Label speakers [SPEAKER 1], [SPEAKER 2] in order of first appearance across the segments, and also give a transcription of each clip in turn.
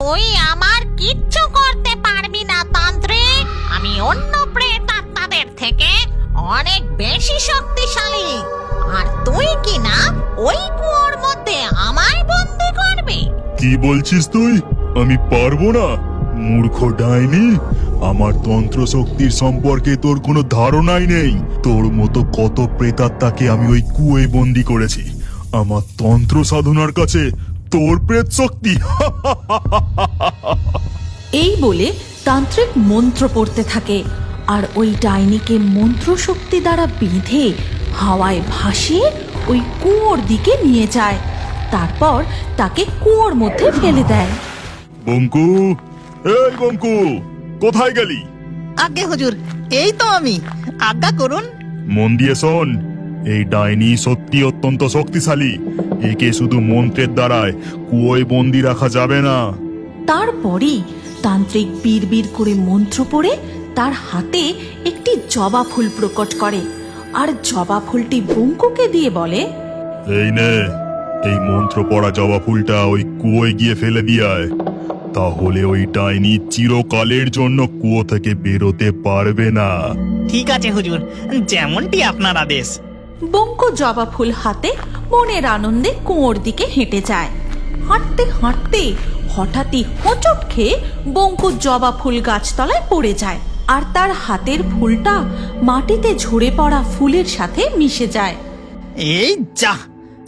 [SPEAKER 1] তুই আমার কিচ্ছু করতে পারবি না তান্ত্রিক। আমি অন্য প্রেত আত্মাদের থেকে অনেক বেশি শক্তিশালী। আর তুই কি না ওই কুয়োর মধ্যে আমায় বন্দি করবি?
[SPEAKER 2] কি বলছিস তুই? আমি পারবো না? মূর্খ ডাইনি, আমার তন্ত্র শক্তির সম্পর্কে তোর কোনো ধারণাই নেই। তোর মতো কত প্রেতাত্মাকে আমি ওই কুয়োয় বন্দি করেছি। আমার তন্ত্র সাধনার কাছে তোর প্রেত শক্তি।
[SPEAKER 3] এই বলে তান্ত্রিক মন্ত্র পড়তে থাকে আর ওই ডাইনিকে মন্ত্র শক্তি দ্বারা বেঁধে হাওয়ায় ভাসিয়ে ওই কুয়োর দিকে নিয়ে যায়। তারপর তাকে কুয়োর মধ্যে ফেলে দেয়।
[SPEAKER 2] বঙ্কু, এই বঙ্কু, কোথায় গেলি?
[SPEAKER 4] আজ্ঞে হুজুর, এই তো আমি। আজ্ঞা করুন।
[SPEAKER 2] মন দিয়ে শোন, এই ডাইনি সত্যি অত্যন্ত শক্তিশালী। একে শুধু মন্ত্রের দ্বারায় কুয়োয় বন্দি রাখা যাবে না।
[SPEAKER 3] তারপরই তান্ত্রিক বিড়বিড় করে মন্ত্র পড়ে তার হাতে একটি জবা ফুল প্রকট করে আর জবা ফুলটি বঙ্কুকে দিয়ে বলে,
[SPEAKER 2] এই নে, এই মন্ত্র পড়া জবা ফুলটা ওই কুয়োয় গিয়ে ফেলে দিয়ে আয়। তাহলে ওই ডাইনি চিরকালের জন্য কুয়ো থেকে বেরোতে পারবে না।
[SPEAKER 4] ঠিক আছে হুজুর, যেমনটি আপনার আদেশ।
[SPEAKER 3] বঙ্কু জবা ফুল হাতে মনের আনন্দে কুয়োর দিকে হেঁটে যায়। হাঁটতে হাঁটতে হঠাৎই হোঁচট খেয়ে বঙ্কু জবা ফুল গাছতলায় পড়ে যায় আর তার হাতের ফুলটা মাটিতে ঝরে পড়া ফুলের সাথে মিশে যায়।
[SPEAKER 4] এই যা,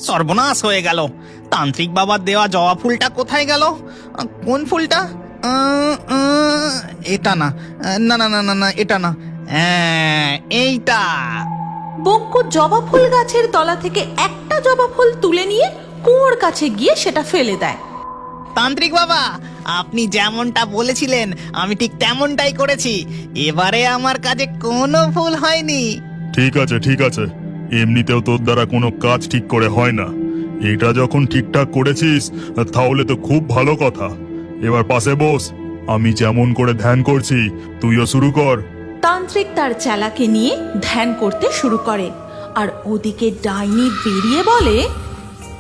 [SPEAKER 4] সর্বনাশ হয়ে গেল। তান্ত্রিক বাবার দেওয়া জবা ফুলটা কোথায় গেল? কোন ফুলটা? এটা না, না না না না না, এটা না, এইটা।
[SPEAKER 3] বঙ্কু জবা ফুল গাছের তলা থেকে একটা জবা ফুল তুলে নিয়ে কুয়োর কাছে গিয়ে সেটা ফেলে দেয়।
[SPEAKER 4] তান্ত্রিক বাবা, আপনি যেমনটা বলেছিলেন আমি ঠিক তেমনটাই করেছি। এবারে আমার কাজে কোনো ভুল হয়নি।
[SPEAKER 2] ঠিক আছে, ঠিক আছে। এমনিতেও তোর দ্বারা কোনো কাজ ঠিক করে হয় না। এটা যখন ঠিকঠাক করেছিস তাহলে তো খুব ভালো কথা। এবার পাশে বস, আমি যেমন করে ধ্যান করছি তুইও শুরু কর।
[SPEAKER 3] তান্ত্রিক তার চেলাকে নিয়ে ধ্যান করতে শুরু করে আর ওদিকে ডাইনি বেরিয়ে বলে,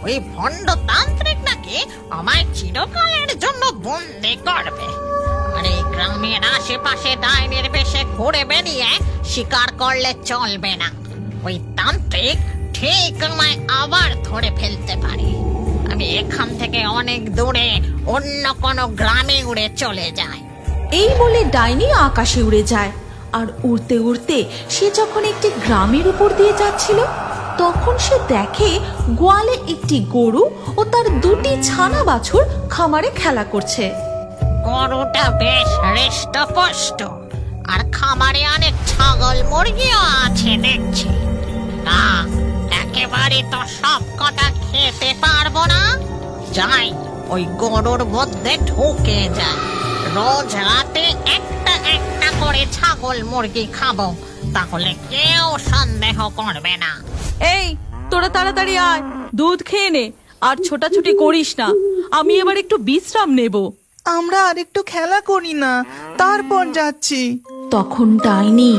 [SPEAKER 1] ওই ভণ্ড তান্ত্রিক নাকি আমায় চিরকালের জন্য বন্দি করবে। আর এই গ্রামের আশেপাশে ডাইনের বেশে ঘুরে বেরিয়ে শিকার করলে চলবে না। ওই তান্ত্রিক ঠিক আমায় আবার ধরে ফেলতে পারে। আমি এখান থেকে অনেক দূরে অন্য কোনো গ্রামে উড়ে চলে যাই।
[SPEAKER 3] এই বলে ডাইনি আকাশে উড়ে যায় আর উড়তে উড়তে সে যখন একটি গ্রামের উপর দিয়ে যাচ্ছিল তখন সে দেখে গোয়ালে একটি গরু ও তার দুটি ছানা বাছুর খামারে খেলা করছে।
[SPEAKER 1] গরুটা বেশ হৃষ্টপুষ্ট আর খামারে অনেক ছাগল মুরগিও আছে দেখছি। না, একেবারে তো সব কটা খেতে পারবো না। যাই, ওই গরুর মধ্যে ঢুকে যায়। রোজ রাতে একটা একটা করে ছাগল মুরগি খাবো, তাহলে কেউ সন্দেহ করবে না।
[SPEAKER 3] এই, তোরা তাড়াতাড়ি আয়, দুধ খেয়ে নে আর ছোটাছুটি করিস না। আমি এবার একটু বিশ্রাম নেব।
[SPEAKER 4] আমরা আরেকটু খেলা করি না, তারপর যাচ্ছি।
[SPEAKER 3] তখন ডাইনি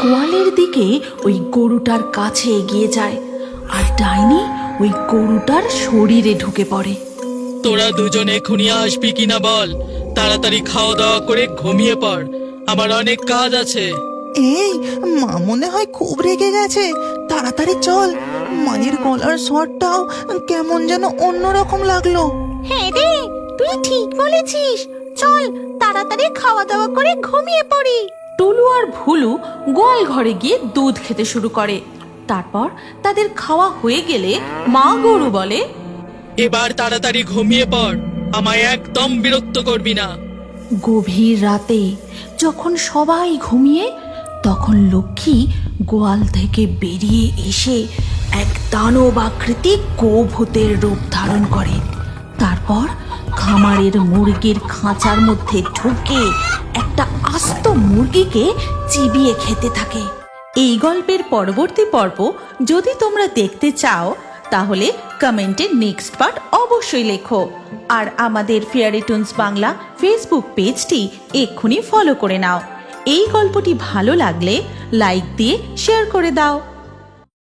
[SPEAKER 3] গোয়ালের দিকে ওই গরুটার কাছে এগিয়ে যায় আর ডাইনি ওই গরুটার শরীরে ঢুকে পড়ে।
[SPEAKER 5] তোরা দুজন এখনই আসবি কিনা বল। তাড়াতাড়ি খাওয়া দাওয়া করে ঘুমিয়ে পড়, আমার অনেক কাজ আছে।
[SPEAKER 4] এই, মা মনে হয় খুব রেগে গেছে। তাড়াতাড়ি চল। মায়ের গলার স্বরটাও কেমন যেন অন্যরকম লাগলো।
[SPEAKER 3] হ্যাঁ রে, তুই ঠিক বলেছিস। চল তাড়াতাড়ি খাওয়া দাওয়া করে ঘুমিয়ে পড়ি। টুলু আর ভুলু গোয়াল ঘরে গিয়ে দুধ খেতে শুরু করে। তারপর তাদের খাওয়া হয়ে গেলে মা গরু বলে,
[SPEAKER 5] এবার তাড়াতাড়ি ঘুমিয়ে পড়, আমায় একদম বিরক্ত করবি না।
[SPEAKER 3] গভীর রাতে যখন সবাই ঘুমিয়ে তখন লক্ষ্মী গোয়াল থেকে বেরিয়ে এসে এক দানব আকৃতি গোভূতের রূপ ধারণ করে। তারপর খামারের মুরগির খাঁচার মধ্যে ঢুকে একটা আস্ত মুরগিকে চিবিয়ে খেতে থাকে। এই গল্পের পরবর্তী পর্ব যদি তোমরা দেখতে চাও তাহলে কমেন্টে নেক্সট পার্ট অবশ্যই লেখো। আর আমাদের ফেয়ারি টুনস বাংলা ফেসবুক পেজটি এক্ষুনি ফলো করে নাও। এই গল্পটি ভালো লাগলে লাইক দিয়ে শেয়ার করে দাও।